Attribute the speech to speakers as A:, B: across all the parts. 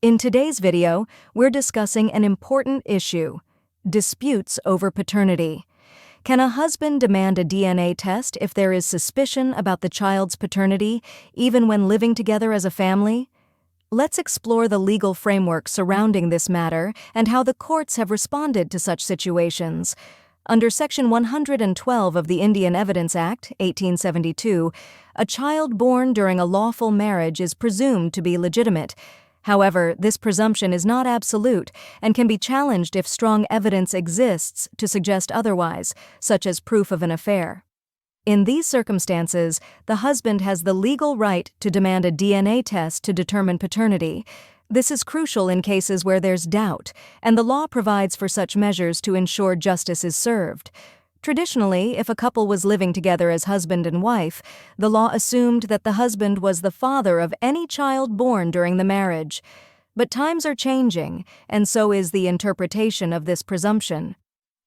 A: In today's video, we're discussing an important issue: disputes over paternity. Can a husband demand a DNA test if there is suspicion about the child's paternity, even when living together as a family? Let's explore the legal framework surrounding this matter and how the courts have responded to such situations. Under Section 112 of the Indian Evidence Act, 1872, a child born during a lawful marriage is presumed to be legitimate. However, this presumption is not absolute and can be challenged if strong evidence exists to suggest otherwise, such as proof of an affair. In these circumstances, the husband has the legal right to demand a DNA test to determine paternity. This is crucial in cases where there's doubt, and the law provides for such measures to ensure justice is served. Traditionally, if a couple was living together as husband and wife, the law assumed that the husband was the father of any child born during the marriage. But times are changing, and so is the interpretation of this presumption.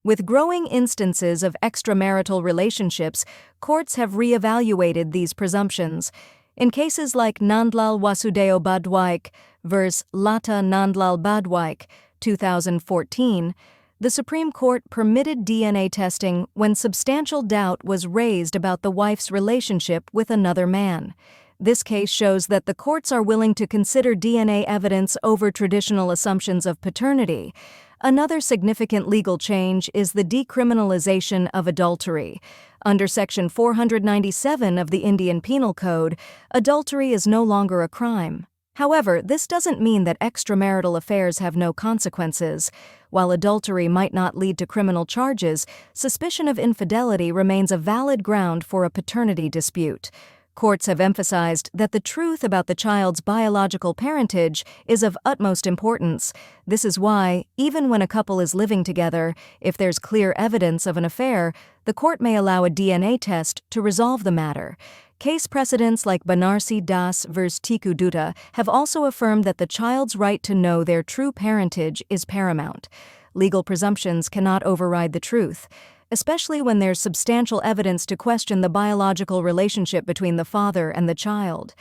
A: With growing instances of extramarital relationships, courts have re-evaluated these presumptions. In cases like Nandlal Wasudeo Badwaik vs. Lata Nandlal Badwaik, 2014, the Supreme Court permitted DNA testing when substantial doubt was raised about the wife's relationship with another man. This case shows that the courts are willing to consider DNA evidence over traditional assumptions of paternity. Another significant legal change is the decriminalization of adultery. Under Section 497 of the Indian Penal Code, adultery is no longer a crime. However, this doesn't mean that extramarital affairs have no consequences. While adultery might not lead to criminal charges, suspicion of infidelity remains a valid ground for a paternity dispute. Courts have emphasized that the truth about the child's biological parentage is of utmost importance. This is why, even when a couple is living together, if there's clear evidence of an affair, the court may allow a DNA test to resolve the matter. Case precedents like Banarsi Das vs. Tiku Dutta have also affirmed that the child's right to know their true parentage is paramount. Legal presumptions cannot override the truth, especially when there's substantial evidence to question the biological relationship between the father and the child.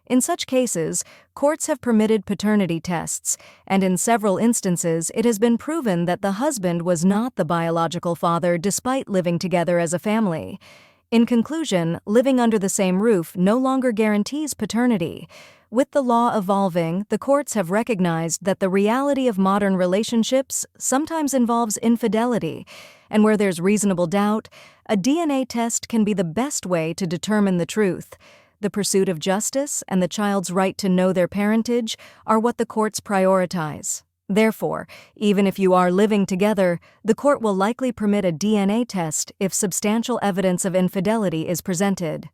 A: In such cases, courts have permitted paternity tests, and in several instances it has been proven that the husband was not the biological father despite living together as a family. In conclusion, living under the same roof no longer guarantees paternity. With the law evolving, the courts have recognized that the reality of modern relationships sometimes involves infidelity, and where there's reasonable doubt, a DNA test can be the best way to determine the truth. The pursuit of justice and the child's right to know their parentage are what the courts prioritize. Therefore, even if you are living together, the court will likely permit a DNA test if substantial evidence of infidelity is presented.